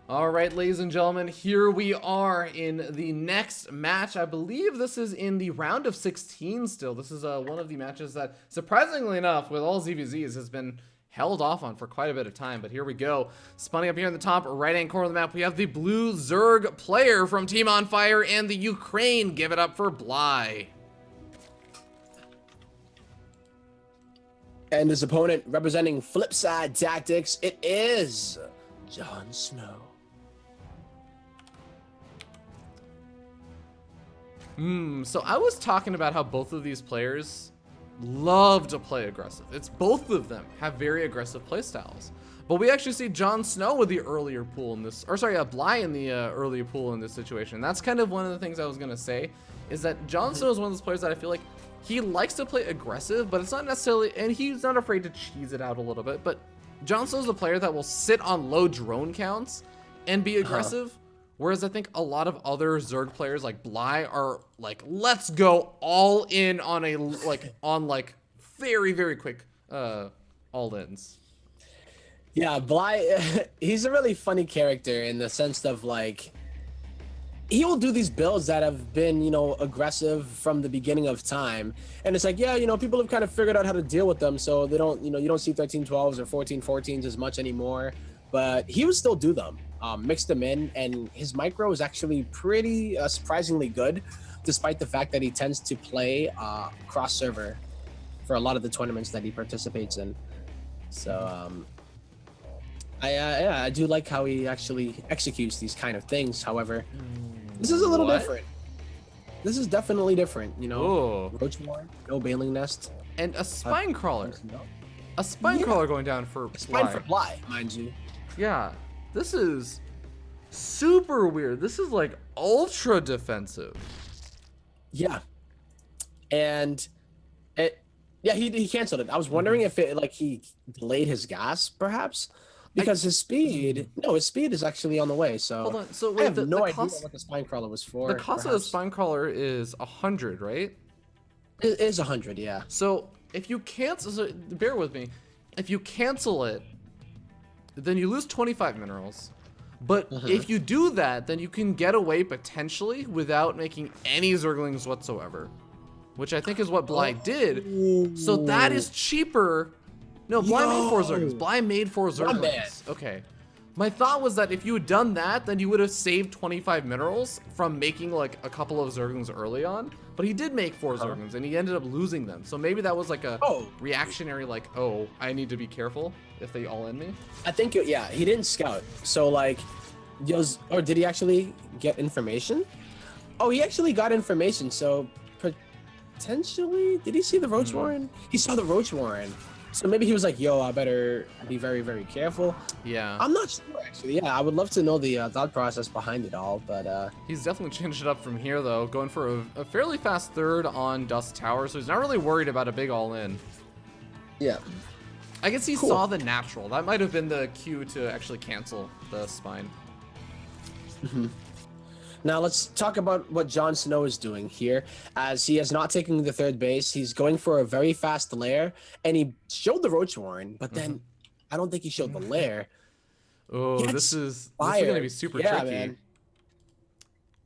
All right, ladies and gentlemen, here we are in the next match. I believe this is in the round of 16 still. This is one of the matches that, surprisingly enough, with all ZvZs, has been held off on for quite a bit of time. But here we go. Spawning up here in the top right-hand corner of the map, we have the blue Zerg player from Team On Fire and the Ukraine. Give it up for Bly. And his opponent, representing Flipside Tactics, it is JonSnow. So I was talking about how both of these players love to play aggressive. It's both of them have very aggressive play styles. But we actually see JonSnow with the earlier pool in this, or sorry, Bly in the earlier pool in this situation. That's kind of one of the things I was gonna say, is that JonSnow is one of those players that I feel like he likes to play aggressive, but it's not necessarily, and he's not afraid to cheese it out a little bit, but JonSnow's a player that will sit on low drone counts and be aggressive. Whereas I think a lot of other Zerg players like Bly are like, let's go all in on a very, very quick all-ins. Yeah, Bly, he's a really funny character in the sense of like, he will do these builds that have been, you know, aggressive from the beginning of time. And it's like, yeah, you know, people have kind of figured out how to deal with them. So they don't, you know, you don't see 13-12s or 14-14s as much anymore. But he would still do them, mix them in. And his micro is actually pretty surprisingly good, despite the fact that he tends to play cross-server for a lot of the tournaments that he participates in. So, I do like how he actually executes these kind of things. However, this is a little different. This is definitely different, you know. Roach Warren, no Bailing Nest. And a Spine Crawler. A Spine Crawler going down for Spine for Bly, mind you. Yeah, this is super weird. This is like ultra defensive. Yeah. And he canceled it. I was wondering if it like he delayed his gas perhaps. Because his speed is actually on the way. So hold on. So wait, I have no idea what the Spine Crawler was for. The cost of the Spine Crawler is 100, right? It is 100, yeah. So if you cancel, so bear with me. If you cancel it, then you lose 25 minerals. But if you do that, then you can get away potentially without making any Zerglings whatsoever, which I think is what Bly did. So that is cheaper. No, Bly made 4 Zerglings. Bly made 4 Zerglings. Okay. My thought was that if you had done that, then you would have saved 25 minerals from making like a couple of Zerglings early on. But he did make 4 Zerglings and he ended up losing them. So maybe that was like a reactionary like, oh, I need to be careful if they all in me. I think, yeah, he didn't scout. So like, or did he actually get information? Oh, he actually got information. So potentially, did he see the Roach Warren? He saw the Roach Warren. So maybe he was like, yo, I better be very, very careful. Yeah. I'm not sure, actually. Yeah, I would love to know the thought process behind it all, but... He's definitely changed it up from here, though, going for a fairly fast third on Dust Tower, so he's not really worried about a big all-in. Yeah. I guess he saw the natural. That might have been the cue to actually cancel the Spine. Now let's talk about what JonSnow is doing here, as he is not taking the third base. He's going for a very fast lair, and he showed the Roach Warren, but then I don't think he showed the lair. Oh, this is going to be super tricky. Man.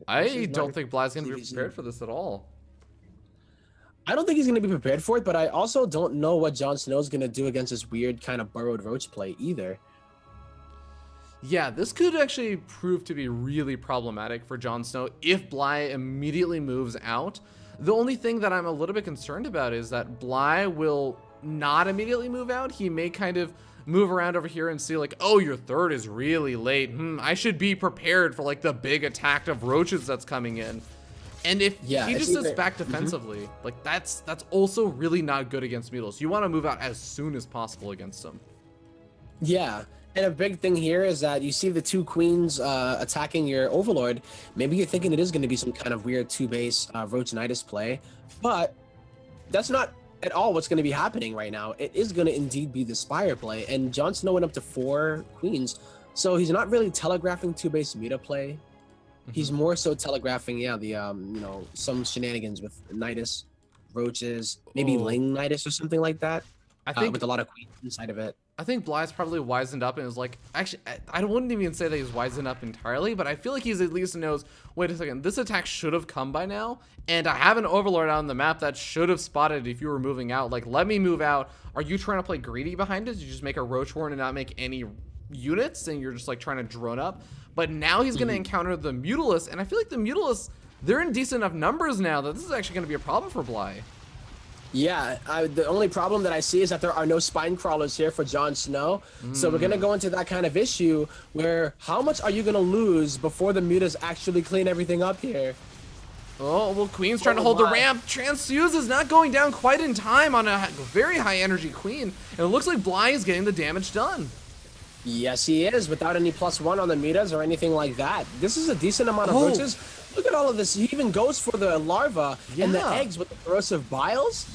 I don't think Bly's going to be prepared for this at all. I don't think he's going to be prepared for it, but I also don't know what JonSnow is going to do against this weird kind of burrowed Roach play either. Yeah, this could actually prove to be really problematic for JonSnow if Bly immediately moves out. The only thing that I'm a little bit concerned about is that Bly will not immediately move out. He may kind of move around over here and see like, oh, your third is really late. I should be prepared for like the big attack of roaches that's coming in. And if he just sits back defensively, like that's also really not good against Mules. You want to move out as soon as possible against him. Yeah. And a big thing here is that you see the 2 queens attacking your Overlord. Maybe you're thinking it is going to be some kind of weird 2-base Roachinitis play, but that's not at all what's going to be happening right now. It is going to indeed be the Spire play, and JonSnow went up to 4 queens, so he's not really telegraphing 2-base meta play. He's more so telegraphing, the you know, some shenanigans with Nidus, Roaches, maybe Ling Nidus or something like that. I think with a lot of queens inside of it. I think Bly's probably wisened up and is like, actually, I wouldn't even say that he's wisened up entirely, but I feel like he's at least knows, wait a second, this attack should have come by now, and I have an Overlord out on the map that should have spotted if you were moving out. Like, let me move out. Are you trying to play greedy behind it? Did you just make a Roach Horn and not make any units, and you're just like trying to drone up? But now he's going to encounter the Mutalisk, and I feel like the Mutalisk, they're in decent enough numbers now that this is actually going to be a problem for Bly. Yeah, the only problem that I see is that there are no spine crawlers here for JonSnow. So we're going to go into that kind of issue where how much are you going to lose before the mutas actually clean everything up here? Oh, well, Queen's trying to hold the ramp. Transfuse is not going down quite in time on a very high energy Queen. And it looks like Bly is getting the damage done. Yes, he is, without any +1 on the mutas or anything like that. This is a decent amount of roaches. Look at all of this. He even goes for the larva and the eggs with the corrosive biles.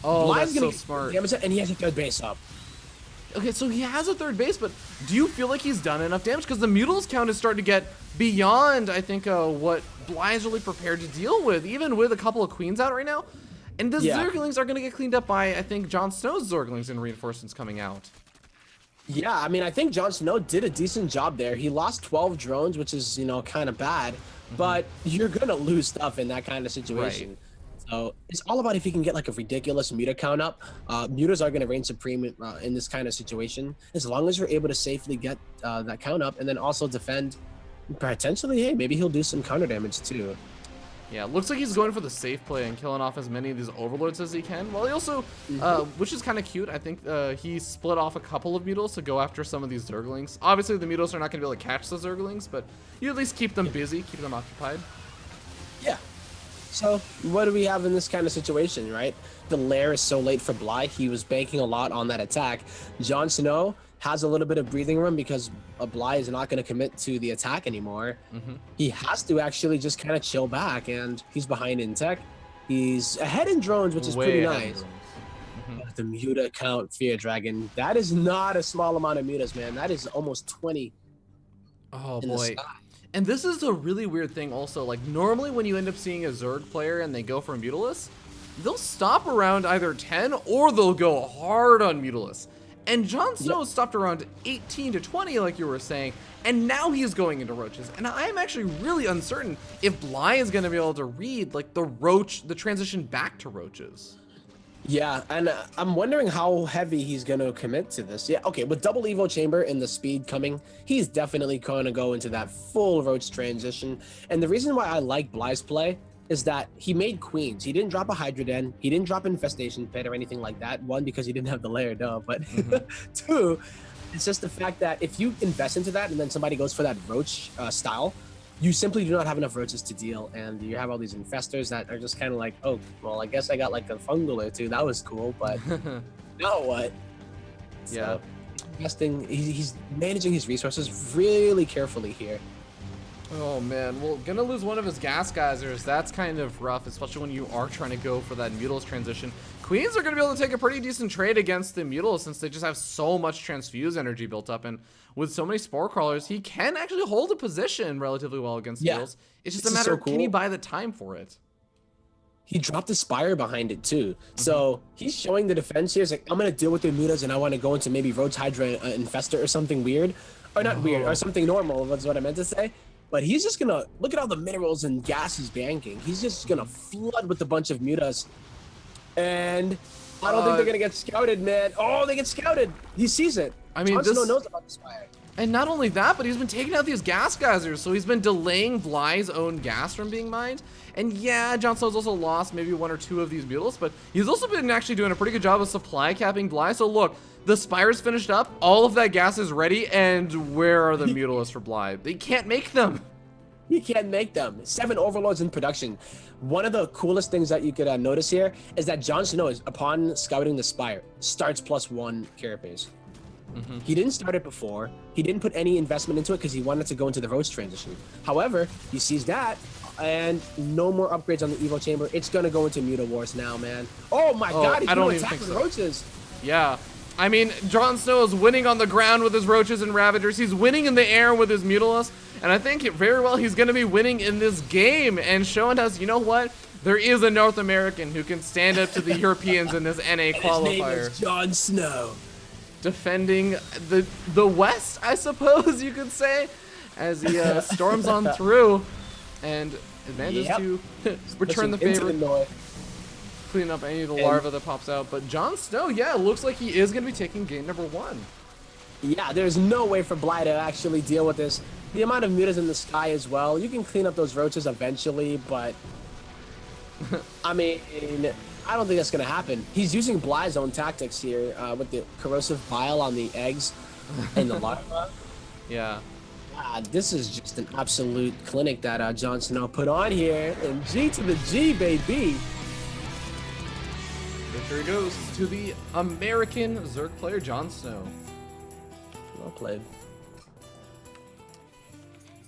Oh, Bly's that's gonna so smart. Damage it, and he has a 3rd base up. Okay, so he has a 3rd base, but do you feel like he's done enough damage? Because the Mutals count is starting to get beyond, I think, what Bly is really prepared to deal with, even with a couple of Queens out right now. And the Zerglings are going to get cleaned up by, I think, JonSnow's Zerglings and reinforcements coming out. Yeah, I mean, I think JonSnow did a decent job there. He lost 12 drones, which is, you know, kind of bad, but you're going to lose stuff in that kind of situation. Right. So it's all about if you can get like a ridiculous muta count up. Mutas are going to reign supreme in this kind of situation, as long as you're able to safely get that count up and then also defend. Potentially, hey, maybe he'll do some counter damage too. Yeah, looks like he's going for the safe play and killing off as many of these Overlords as he can. Well, he also, which is kind of cute, I think he split off a couple of Mutals to go after some of these Zerglings. Obviously, the Mutals are not going to be able to catch the Zerglings, but you at least keep them busy, keep them occupied. Yeah. So what do we have in this kind of situation, right? The lair is so late for Bly. He was banking a lot on that attack. JonSnow has a little bit of breathing room because Bly is not going to commit to the attack anymore. He has to actually just kind of chill back, and he's behind in tech. He's ahead in drones, which is pretty nice. But the muta count, Fear Dragon, that is not a small amount of mutas, man. That is almost 20. Oh boy. And this is a really weird thing also. Like, normally when you end up seeing a Zerg player and they go for a Mutalisk, they'll stop around either 10 or they'll go hard on Mutalisk. And JonSnow stopped around 18 to 20, like you were saying, and now he's going into Roaches. And I'm actually really uncertain if Bly is going to be able to read, like, the transition back to Roaches. Yeah, and I'm wondering how heavy he's going to commit to this. Yeah, okay, with double Evo Chamber and the speed coming, he's definitely going to go into that full Roach transition. And the reason why I like Bly's play is that he made Queens. He didn't drop a Hydra Den. He didn't drop Infestation Pit or anything like that. One, because he didn't have the layer, duh. But two, it's just the fact that if you invest into that and then somebody goes for that Roach style, you simply do not have enough roaches to deal, and you have all these infestors that are just kind of like, oh, well, I guess I got like a fungal or two. That was cool, but now what? Yeah. So, investing, he's managing his resources really carefully here. Oh man, well, gonna lose one of his gas geysers. That's kind of rough, especially when you are trying to go for that Mutals transition. Queens are gonna be able to take a pretty decent trade against the Mutals since they just have so much transfuse energy built up, and with so many Spore Crawlers, he can actually hold a position relatively well against Mutals. It's just a matter of can he buy the time for it? He dropped the Spire behind it too. So he's showing the defense here. He's like, I'm gonna deal with the Mutas and I want to go into maybe Roach Hydra Infestor or something weird. Or not weird, or something normal, that's what I meant to say. But he's just gonna look at all the minerals and gas he's banking. He's just gonna flood with a bunch of Mutas. And I don't think they're gonna get scouted, man. Oh, they get scouted. He sees it. I mean, JonSnow knows about the Spire. And not only that, but he's been taking out these gas geysers, so he's been delaying Bly's own gas from being mined. And yeah, JonSnow's also lost maybe one or two of these Mutals, but he's also been actually doing a pretty good job of supply capping Bly. So look, the Spire's finished up, all of that gas is ready, and where are the Mutalists for Bly? They can't make them. He can't make them. 7 Overlords in production. One of the coolest things that you could notice here is that JonSnow is, upon scouting the Spire, starts +1 carapace. He didn't start it before. He didn't put any investment into it because he wanted to go into the Roach transition. However, he sees that, and no more upgrades on the Evo Chamber. It's going to go into Muta Wars now, man. Oh my god, he's going to attack with Roaches. Yeah. I mean, JonSnow is winning on the ground with his Roaches and Ravagers. He's winning in the air with his Mutalisk. And I think very well he's going to be winning in this game and showing us, you know what? There is a North American who can stand up to the Europeans in this NA qualifier. His name is JonSnow. defending the West, I suppose you could say, as he storms on through and manages to return the favor, clean up any of the larva that pops out. But JonSnow, yeah, it looks like he is going to be taking game number 1. Yeah, there's no way for Bly to actually deal with this. The amount of mutas in the sky as well. You can clean up those roaches eventually, but I mean, I don't think that's going to happen. He's using Bly's own tactics here with the corrosive bile on the eggs and the larva. Yeah. This is just an absolute clinic that JonSnow put on here. And G to the G, baby. Victory goes to the American Zerg player, JonSnow. Well played.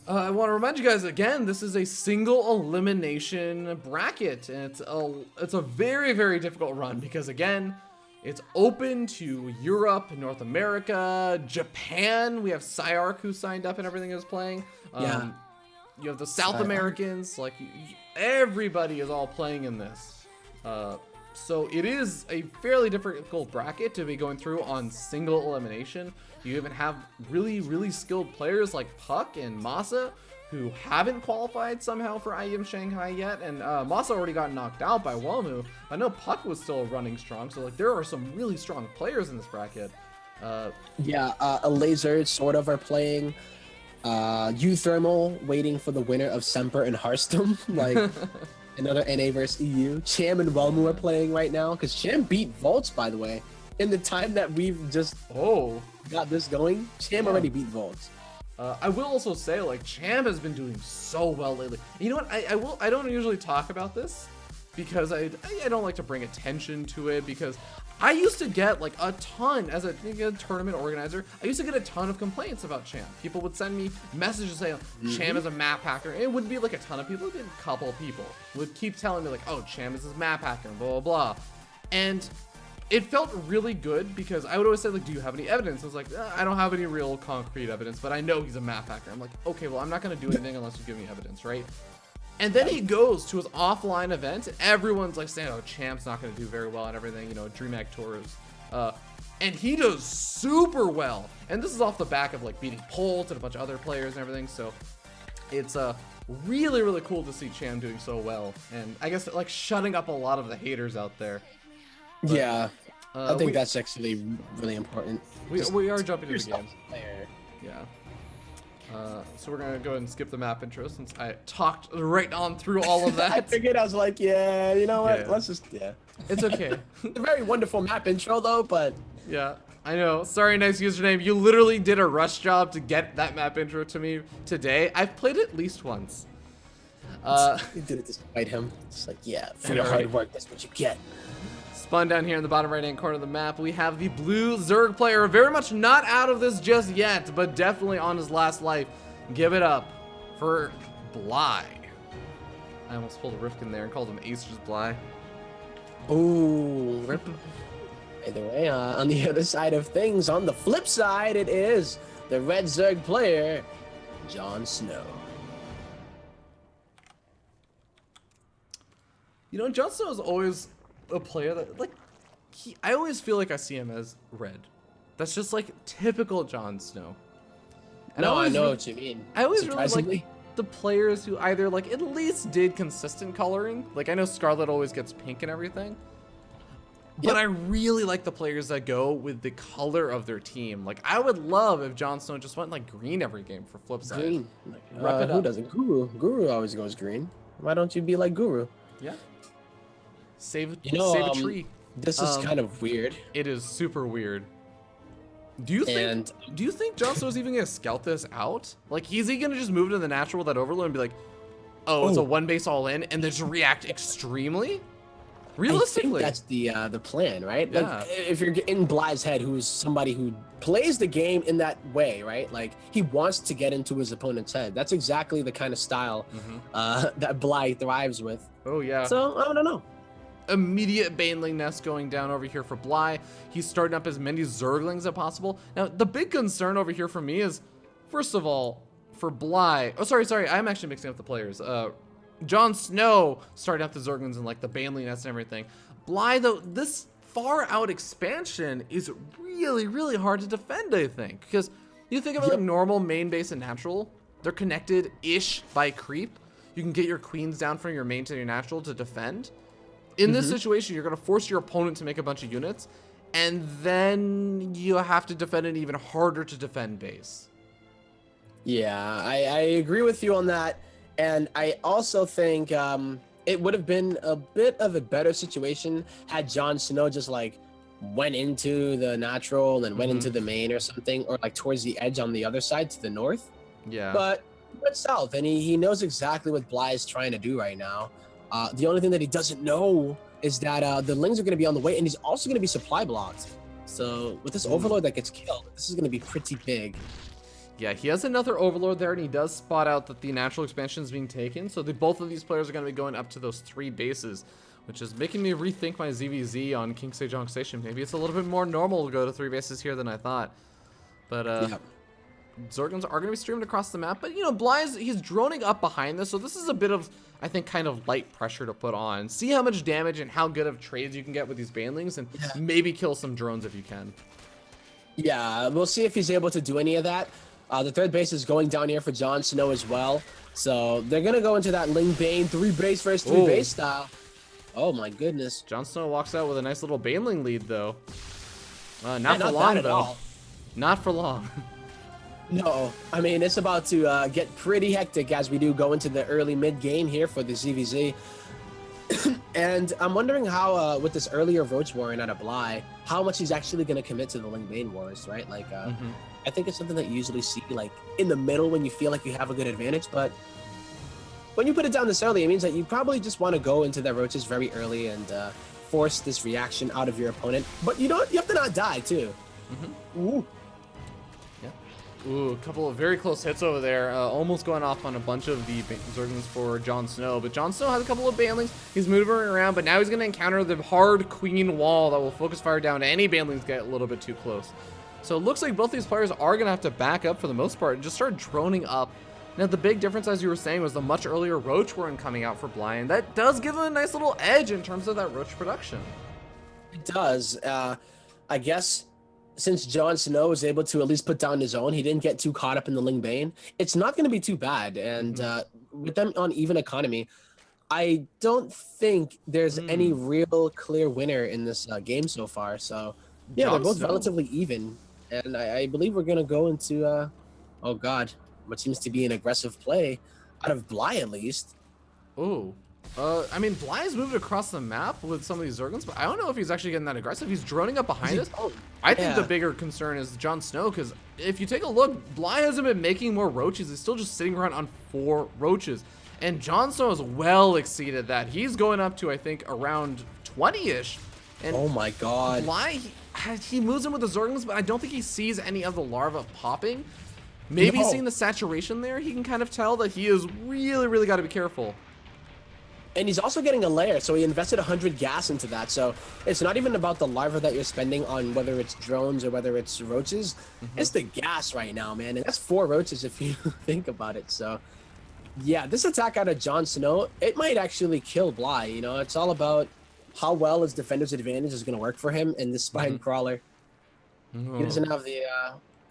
I want to remind you guys again, this is a single elimination bracket, and it's a very, very difficult run because again, it's open to Europe, North America, Japan. We have Cyark who signed up and everything is playing. Yeah. You have the South Americans, like everybody is all playing in this. So it is a fairly difficult bracket to be going through on single elimination. You even have really, really skilled players like Puck and Masa who haven't qualified somehow for IEM Shanghai yet. And Masa already got knocked out by Walmu. I know Puck was still running strong. So like there are some really strong players in this bracket. A Laser sort of are playing. U-Thermal waiting for the winner of Semper and Hearthstone. Like another NA versus EU. Cham and Walmu are playing right now because Cham beat Volts, by the way. In the time that we've just got this going, Cham already beat Volts. I will also say, like, Cham has been doing so well lately. You know what? I don't usually talk about this because I don't like to bring attention to it because I used to get like a ton as a tournament organizer. I used to get a ton of complaints about Cham. People would send me messages saying Cham is a map hacker. It wouldn't be like a ton of people. It'd be a couple of people would keep telling me like, oh, Cham is this map hacker and blah blah blah. And it felt really good because I would always say like, do you have any evidence? I was like, I don't have any real concrete evidence, but I know he's a map hacker. I'm like, okay, well, I'm not gonna do anything unless you give me evidence, right? And then he goes to his offline event, and everyone's like saying, oh, Champ's not gonna do very well and everything, you know, DreamHack Tours. And he does super well. And this is off the back of like beating Polt and a bunch of other players and everything. So it's really, really cool to see Cham doing so well. And I guess like shutting up a lot of the haters out there. But, yeah, I think that's actually really important. We are jumping into the game. Player. Yeah. So we're gonna go ahead and skip the map intro since I talked right on through all of that. I figured, I was like, yeah, you know what? Yeah. Let's just, It's okay. It's a very wonderful map intro though, but yeah, I know. Sorry, nice username. You literally did a rush job to get that map intro to me today. I've played it at least once. you did it despite him. It's like, yeah, for your hard work, that's what you get. Spawn down here in the bottom right-hand corner of the map, we have the blue Zerg player, very much not out of this just yet, but definitely on his last life. Give it up for Bly. I almost pulled a Rifkin there and called him Acer's Bly. Ooh, rip. Either way, on the other side of things, on the flip side, it is the red Zerg player, JonSnow. You know, JonSnow is always a player that, like, I always feel like I see him as red. That's just, like, typical JonSnow. And No, I know what you mean. I always really like the players who either, like, at least did consistent coloring. Like, I know Scarlet always gets pink and everything. But I really like the players that go with the color of their team. Like, I would love if JonSnow just went, like, green every game for Flipside. Green. Like, who doesn't? Guru. Guru always goes green. Why don't you be like Guru? Yeah. Save a tree. This is kind of weird. It is super weird. Do you think JonSnow is even gonna scout this out? Like, is he gonna just move to the natural with that overload and be like, oh, it's a one base all in, and then just react extremely? Realistically, I think that's the plan, right? Yeah. Like, if you're in Bly's head, who's somebody who plays the game in that way, right? Like, he wants to get into his opponent's head. That's exactly the kind of style that Bly thrives with. Oh yeah. So I don't know. Immediate Baneling nest going down over here for Bly. He's starting up as many Zerglings as possible. Now, the big concern over here for me is, first of all, for Bly. Oh, sorry. I'm actually mixing up the players. JonSnow starting up the Zerglings and like the Baneling nest and everything. Bly, though, this far out expansion is really, really hard to defend, I think. Because you think of it like normal, main, base, and natural. They're connected-ish by creep. You can get your queens down from your main to your natural to defend. In this situation, you're going to force your opponent to make a bunch of units, and then you have to defend it even harder to defend base. Yeah, I agree with you on that. And I also think it would have been a bit of a better situation had JonSnow just like went into the natural and then went into the main or something, or like towards the edge on the other side to the north. Yeah. But he went south, and he knows exactly what Bly is trying to do right now. The only thing that he doesn't know is that the Lings are going to be on the way, and he's also going to be supply blocked. So with this Overlord that gets killed, this is going to be pretty big. Yeah, he has another Overlord there, and he does spot out that the natural expansion is being taken. So both of these players are going to be going up to those 3 bases, which is making me rethink my ZvZ on King Sejong Station. Maybe it's a little bit more normal to go to 3 bases here than I thought. But Zerglings are going to be streamed across the map. But, you know, he's droning up behind this. So this is a bit of, I think, kind of light pressure to put on. See how much damage and how good of trades you can get with these banelings, and maybe kill some drones if you can. Yeah, we'll see if he's able to do any of that. The 3rd base is going down here for JonSnow as well. So they're going to go into that Ling Bane 3 base versus 3 base style. Oh my goodness. JonSnow walks out with a nice little baneling lead, though. Not for long, though. Not for long. No, I mean, it's about to get pretty hectic as we do go into the early mid game here for the ZvZ. And I'm wondering how, with this earlier Roach Warren out of Bly, how much he's actually going to commit to the Ling Bane Wars, right? Like, I think it's something that you usually see, like, in the middle when you feel like you have a good advantage. But when you put it down this early, it means that you probably just want to go into the Roaches very early and force this reaction out of your opponent. But you have to not die, too. Ooh. Ooh, a couple of very close hits over there. Almost going off on a bunch of the Zerglings for JonSnow. But JonSnow has a couple of banelings. He's moving around, but now he's going to encounter the hard queen wall that will focus fire down to any banelings get a little bit too close. So it looks like both these players are going to have to back up for the most part and just start droning up. Now, the big difference, as you were saying, was the much earlier Roach Warren coming out for Bly, and that does give him a nice little edge in terms of that Roach production. It does. I guess since JonSnow was able to at least put down his own, he didn't get too caught up in the Ling Bane. It's not going to be too bad. And with them on even economy, I don't think there's any real clear winner in this game so far. So, yeah, they're both relatively even. And I believe we're going to go into, oh, God, what seems to be an aggressive play out of Bly, at least. Ooh. I mean, Bly's moved across the map with some of these Zerglings, but I don't know if he's actually getting that aggressive. He's droning up behind us. I think the bigger concern is JonSnow, because if you take a look, Bly hasn't been making more Roaches. He's still just sitting around on 4 Roaches. And JonSnow has well exceeded that. He's going up to, I think, around 20-ish. And oh my God. Bly, he moves in with the Zerglings, but I don't think he sees any of the larvae popping. Maybe seeing the saturation there, he can kind of tell that he has really, really got to be careful. And he's also getting a lair, so he invested 100 gas into that. So it's not even about the larva that you're spending on whether it's drones or whether it's roaches. It's the gas right now, man. And that's 4 roaches if you think about it. So, yeah, this attack out of JonSnow, it might actually kill Bly. You know, it's all about how well his defender's advantage is going to work for him in this spine crawler. He doesn't have the...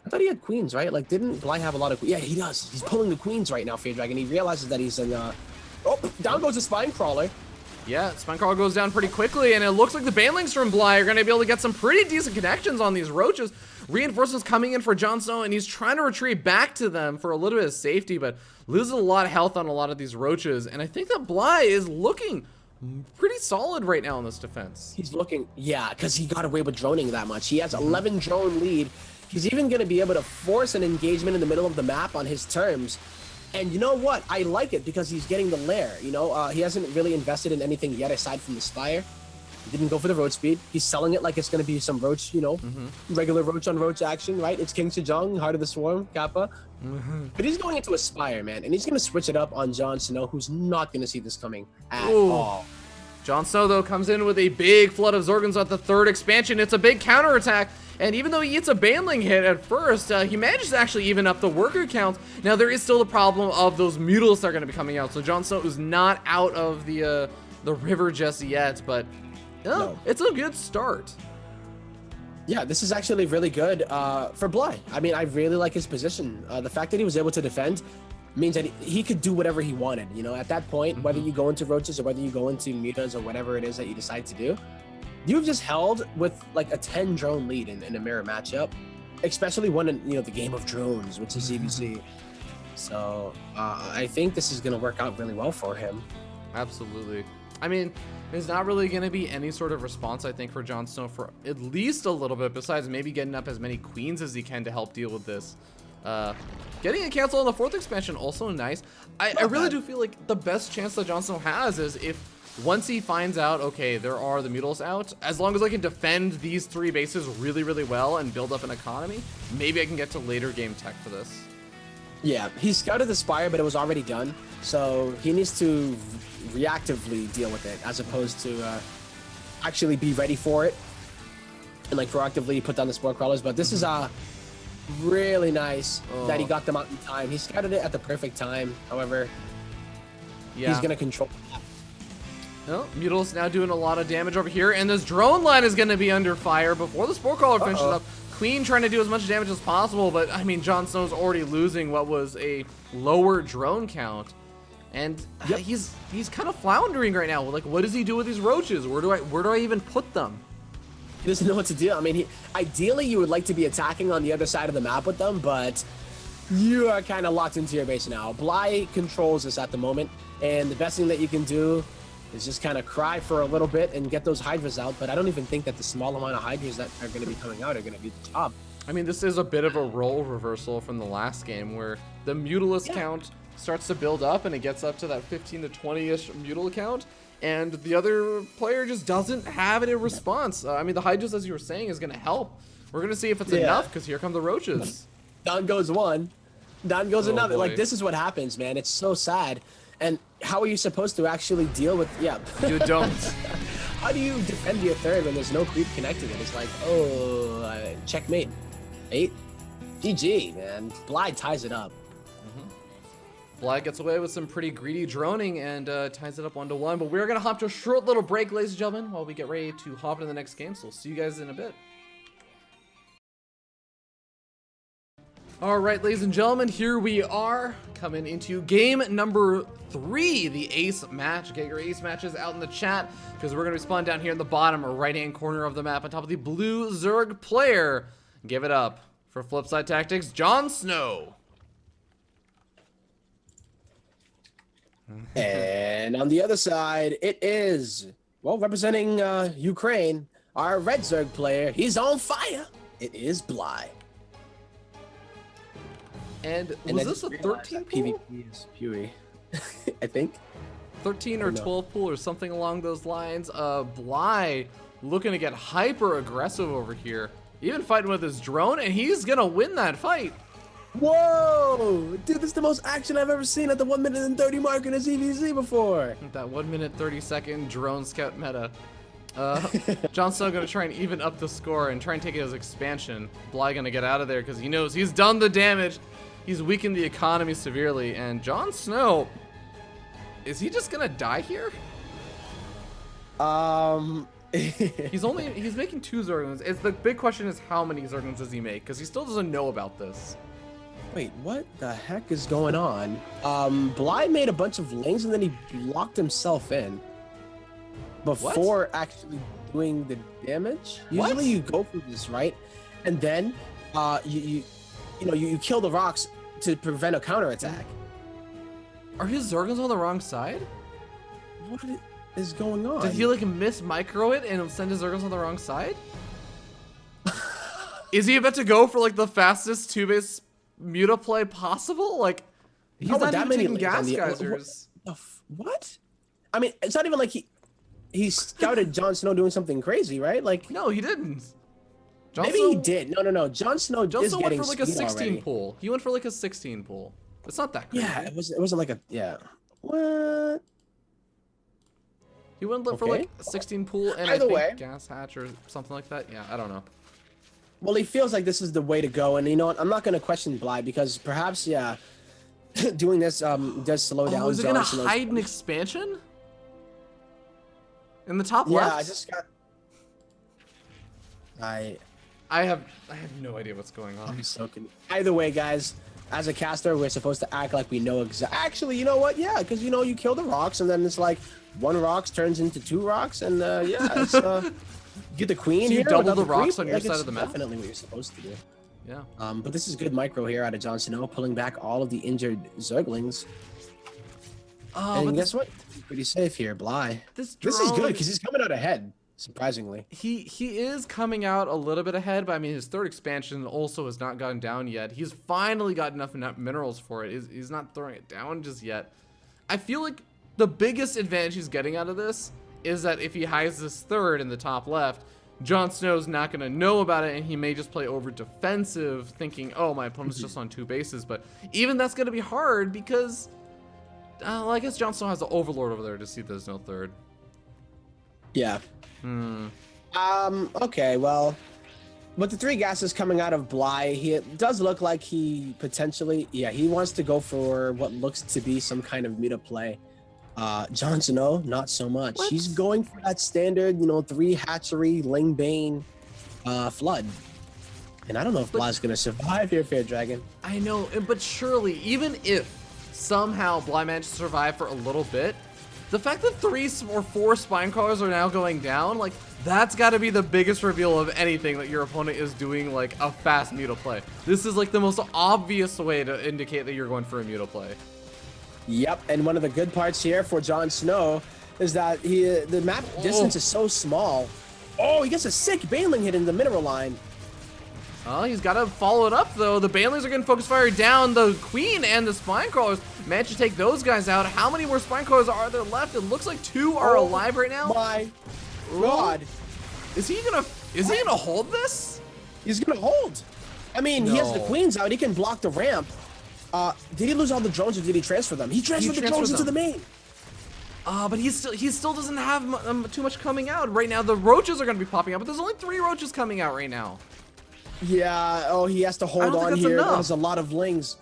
I thought he had queens, right? Like, didn't Bly have a lot of... Yeah, he does. He's pulling the queens right now, Fear Dragon. He realizes that he's in... Oh, down goes the Spine Crawler. Yeah, Spine Crawler goes down pretty quickly, and it looks like the banelings from Bly are going to be able to get some pretty decent connections on these Roaches. Reinforcements coming in for JonSnow, and he's trying to retreat back to them for a little bit of safety, but loses a lot of health on a lot of these Roaches. And I think that Bly is looking pretty solid right now in this defense. He's looking, yeah, because he got away with droning that much. He has 11 drone lead. He's even going to be able to force an engagement in the middle of the map on his terms. And you know what? I like it because he's getting the lair. You know, he hasn't really invested in anything yet aside from the Spire. He didn't go for the Roach speed. He's selling it like it's going to be some Roach, you know, regular Roach on Roach action, right? It's King Sejong, Heart of the Swarm, Kappa. But he's going into a Spire, man. And he's going to switch it up on JonSnow, who's not going to see this coming at all. JonSnow, though, comes in with a big flood of Zerglings at the 3rd expansion. It's a big counterattack. And even though he gets a baneling hit at first, he manages to actually even up the worker count. Now, there is still the problem of those Mutals that are going to be coming out. So JonSnow is not out of the river just yet, but No. It's a good start. Yeah, this is actually really good for Bly. I mean, I really like his position. The fact that he was able to defend means that he could do whatever he wanted. You know, at that point, whether you go into roaches or whether you go into mutas or whatever it is that you decide to do, you've just held with like a 10 drone lead in a mirror matchup, especially one in, you know, the game of drones, which is ZvZ. So I think this is going to work out really well for him. Absolutely. I mean, there's not really going to be any sort of response, I think, for JonSnow for at least a little bit, besides maybe getting up as many queens as he can to help deal with this. Getting a cancel on the 4th expansion, also nice. I really do feel like the best chance that JonSnow has is if once he finds out, okay, there are the Mutals out, as long as I can defend these 3 bases really, really well and build up an economy, maybe I can get to later game tech for this. Yeah, he scouted the Spire, but it was already done. So he needs to reactively deal with it as opposed to actually be ready for it and like proactively put down the Spore Crawlers. But this is really nice that he got them out in time. He scouted it at the perfect time. However, he's going to control that. Well, Mutals now doing a lot of damage over here, and this drone line is going to be under fire before the Spore Crawler finishes up. Queen trying to do as much damage as possible, but I mean, JonSnow's already losing what was a lower drone count, and he's kind of floundering right now. Like, what does he do with these roaches? Where do I even put them? He doesn't know what to do. I mean, ideally you would like to be attacking on the other side of the map with them, but you are kind of locked into your base now. Bly controls this at the moment, and the best thing that you can do is just kind of cry for a little bit and get those Hydras out, but I don't even think that the small amount of Hydras that are going to be coming out are going to be the job. I mean, this is a bit of a role reversal from the last game where the Mutalist count starts to build up and it gets up to that 15 to 20-ish Mutal count, and the other player just doesn't have it in response. I mean, the Hydras, as you were saying, is going to help. We're going to see if it's enough, because here come the roaches. Down goes one. Down goes another. Boy. Like, this is what happens, man. It's so sad. And how are you supposed to actually deal with... Yeah. You don't. How do you defend your 3rd when there's no creep connecting it? It's like, checkmate. 8? GG, man. Bly ties it up. Bly gets away with some pretty greedy droning and ties it up 1-1. But we're going to hop to a short little break, ladies and gentlemen, while we get ready to hop into the next game. So we'll see you guys in a bit. All right, ladies and gentlemen, here we are coming into game number 3, the ace match. Get your ace matches out in the chat, because we're going to spawn down here in the bottom right-hand corner of the map on top of the blue Zerg player. Give it up for Flipside Tactics, JonSnow. And on the other side, it is, well, representing Ukraine, our red Zerg player. He's on fire. It is Bly. And was this a 13 pool? PvP is Huey, I think. 13 or 12 pool or something along those lines. Bly looking to get hyper aggressive over here. Even fighting with his drone, and he's going to win that fight. Whoa! Dude, this is the most action I've ever seen at the 1 minute and 30 mark in a ZvZ before. That 1 minute 30 second drone scout meta. JonSnow going to try and even up the score and try and take it as expansion. Bly going to get out of there because he knows he's done the damage. He's weakened the economy severely, and JonSnow, is he just gonna die here? He's making 2 Zerglings. It's the big question is how many Zerglings does he make? Because he still doesn't know about this. Wait, what the heck is going on? Bly made a bunch of lings and then he locked himself in before actually doing the damage. What? Usually you go for this, right? And then you kill the rocks to prevent a counterattack. Are his Zerglings on the wrong side? What is going on? Did he like miss micro it and send his Zerglings on the wrong side? Is he about to go for like the fastest 2-base muta play possible? Like, he's not even taking gas geysers. What? I mean, it's not even like he scouted JonSnow doing something crazy, right? Like, no, he didn't. Maybe he did. No. JonSnow is getting went for like a 16 already. pool. He went for like a 16 pool. It's not that crazy. Yeah, it wasn't like a What? He went for like a 16 pool and Either I think way, gas hatch or something like that. Yeah, I don't know. Well, he feels like this is the way to go, and you know what? I'm not going to question Bly because perhaps doing this does slow down. Is it gonna hide an expansion in the top left? Yeah, I I have no idea what's going on. I'm so either way, guys. As a caster, we're supposed to act like we know Actually, you know what? Yeah, because you kill the rocks, and then it's like one rocks turns into two rocks, and yeah, it's get the queen So you here. double the queen, rocks on your like, side it's of the map? Definitely what you're supposed to do. Yeah. But this is good micro here out of JonSnow, pulling back all of the injured Zerglings. Oh, And guess what? He's pretty safe here, Bly. This is good drone- because he's coming out ahead, surprisingly. He is coming out a little bit ahead, but I mean his third expansion also has not gotten down yet. He's finally got enough minerals for it. He's not throwing it down just yet. I feel like the biggest advantage he's getting out of this is that if he hides this third in the top left, JonSnow's not going to know about it, and he may just play over defensive, thinking, oh, my opponent's just on 2 bases. But even that's going to be hard because, well, I guess JonSnow has the Overlord over there to see there's no third. Yeah. Okay, well, with the 3 gases coming out of Bly, it does look like he potentially, he wants to go for what looks to be some kind of meta play. JonSnow, not so much. What? He's going for that standard, 3 hatchery, Lingbane, flood. And I don't know if Bly's gonna survive here, Fair Dragon. I know, but surely, even if somehow Bly managed to survive for a little bit, the fact that 3 or 4 spine crawlers are now going down, like, that's got to be the biggest reveal of anything that your opponent is doing, like, a fast muta play. This is, like, the most obvious way to indicate that you're going for a muta play. Yep, and one of the good parts here for JonSnow is that the map distance is so small. Oh, he gets a sick Baneling hit in the mineral line. Oh, he's got to follow it up, though. The Banelings are getting focus fire down. The Queen and the Spine Crawlers managed to take those guys out. How many more Spine Crawlers are there left? It looks like 2 are alive right now. My God. Is he gonna hold this? He's gonna hold. I mean, he has the No. Queens out. He can block the ramp. Did he lose all the drones or did he transfer them? He transferred the drones into the main. But he still doesn't have too much coming out right now. The roaches are gonna be popping out, but there's only 3 roaches coming out right now. Yeah. Oh, he has to hold don't think on that's here. enough. There's a lot of lings.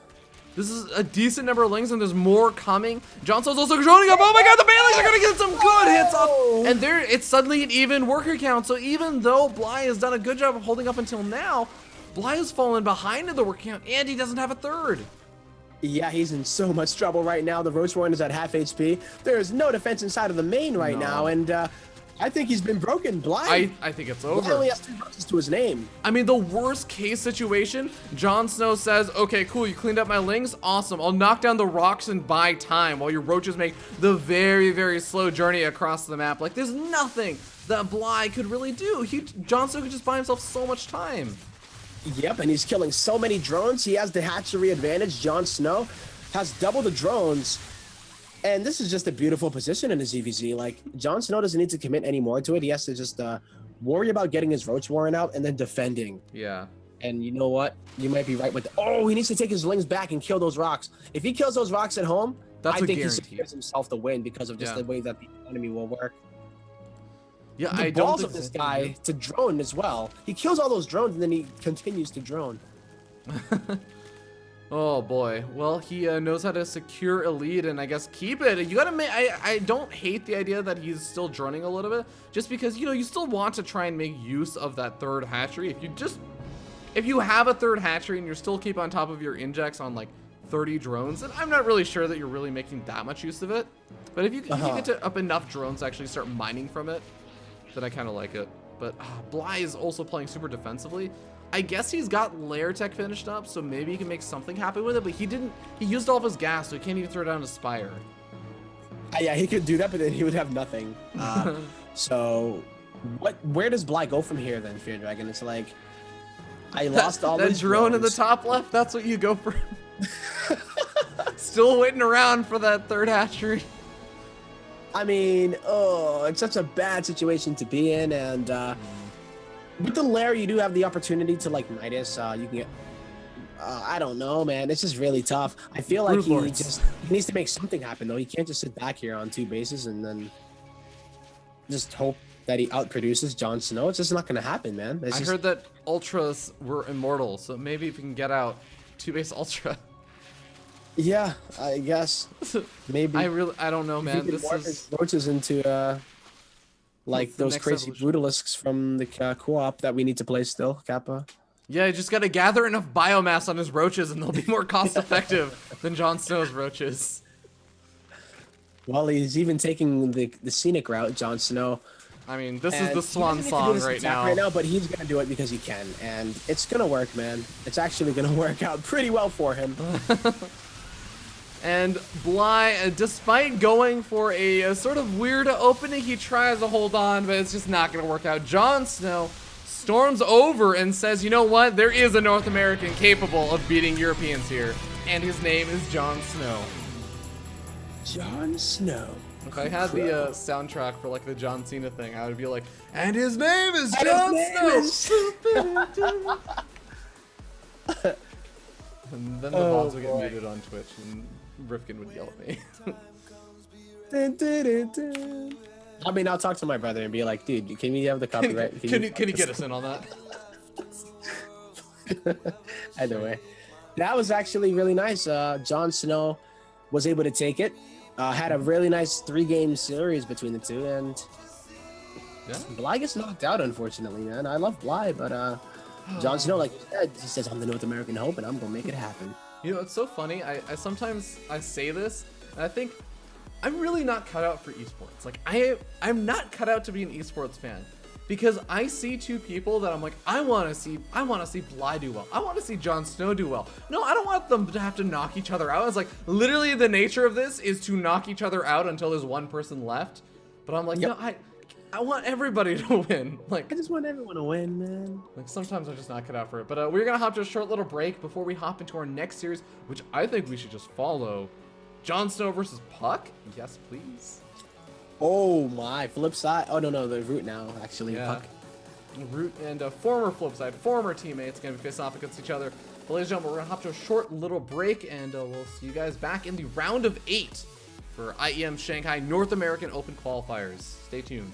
This is a decent number of lings, and there's more coming. JonSnow's also droning up. Oh my God, the Banelings are gonna get some good hits off, and it's suddenly an even worker count. So even though Bly has done a good job of holding up until now, Bly has fallen behind in the worker count, and he doesn't have a third. Yeah, he's in so much trouble right now. The Roach Warren is at half HP. There is no defense inside of the main right now, and I think he's been broken. Bly. I think it's Bly over. only has 2 roaches to his name. I mean, the worst case situation, JonSnow says, okay, cool, you cleaned up my lings, awesome. I'll knock down the rocks and buy time while your roaches make the very, very slow journey across the map. Like, there's nothing that Bly could really do. JonSnow could just buy himself so much time. Yep, and he's killing so many drones. He has the hatchery advantage. JonSnow has double the drones. And this is just a beautiful position in the ZvZ. Like, JonSnow doesn't need to commit any more to it. He has to just worry about getting his Roach Warren out and then defending. Yeah. And you know what? You might be right with oh, he needs to take his lings back and kill those rocks. If he kills those rocks at home, That's I a think he guarantee. secures himself the win because of just the way that the enemy will work. Yeah, The I don't balls think of this so. guy to drone as well. He kills all those drones and then he continues to drone. Oh boy. Well, he knows how to secure a lead and I guess keep it. You gotta make. I don't hate the idea that he's still droning a little bit, just because you still want to try and make use of that third hatchery. If you have a third hatchery and you're still keep on top of your injects on like 30 drones, then I'm not really sure that you're really making that much use of it. But if you get to up enough drones to actually start mining from it, then I kind of like it. But Bly is also playing super defensively. I guess he's got lair tech finished up, so maybe he can make something happen with it, but he used all of his gas, so he can't even throw down a Spire. Yeah, he could do that, but then he would have nothing. So where does Bly go from here then, Fear Dragon? It's like, I lost all that these drone in the drones. top left, that's what you go for. Still waiting around for that third hatchery. I mean, it's such a bad situation to be in, and with the lair, you do have the opportunity to like Midas. You can get, I don't know, man. It's just really tough. I feel like he needs to make something happen though. He can't just sit back here on 2 bases and then just hope that he outproduces JonSnow. It's just not gonna happen, man. I heard that Ultras were immortal, so maybe if you can get out 2-base Ultra. Yeah, I guess maybe. I don't know, man. This is roaches into like It's the those next crazy evolution. brutalisks from the co-op that we need to play still, Kappa. Yeah, you just gotta gather enough biomass on his roaches and they'll be more cost effective than Jon Snow's roaches. Well, he's even taking the scenic route, Jon Snow. I mean, this is And the he swan doesn't need to do song this right attack now. but he's gonna do it because he can, and it's gonna work, man. It's actually gonna work out pretty well for him. And Bly, despite going for a sort of weird opening, he tries to hold on, but it's just not going to work out. Jon Snow storms over and says, you know what? There is a North American capable of beating Europeans here. And his name is Jon Snow. Jon Snow. If I had the soundtrack for like the John Cena thing, I would be like, and his name is Jon Snow. And then the VODs would get muted on Twitch, and Rifkin would yell at me. I mean, I'll talk to my brother and be like, dude, can we have the copyright? Can you get us in on that? Either way, that was actually really nice. Jon Snow was able to take it. Had a really nice 3-game series between the two, and Yeah. Bly gets knocked out, unfortunately, man. I love Bly, but Jon Snow, like you said, he says, I'm the North American hope, and I'm gonna make it happen. You know, it's so funny. I sometimes I say this, and I think I'm really not cut out for esports. Like I'm not cut out to be an esports fan because I see two people that I'm like, I want to see Bly do well. I want to see Jon Snow do well. No, I don't want them to have to knock each other out. It's like literally the nature of this is to knock each other out until there's one person left. But I'm like, Yep. no, I want everybody to win. Like, I just want everyone to win, man. Like sometimes I'm just not cut out for it. But we're gonna hop to a short little break before we hop into our next series, which I think we should just follow. Jon Snow versus Puck? Yes, please. Oh my, flip side. Oh no, the root now, actually. Yeah. Puck. Root and former flip side, former teammates gonna be facing off against each other. But ladies and gentlemen, we're gonna hop to a short little break, and we'll see you guys back in the round of 8 for IEM Shanghai North American Open qualifiers. Stay tuned.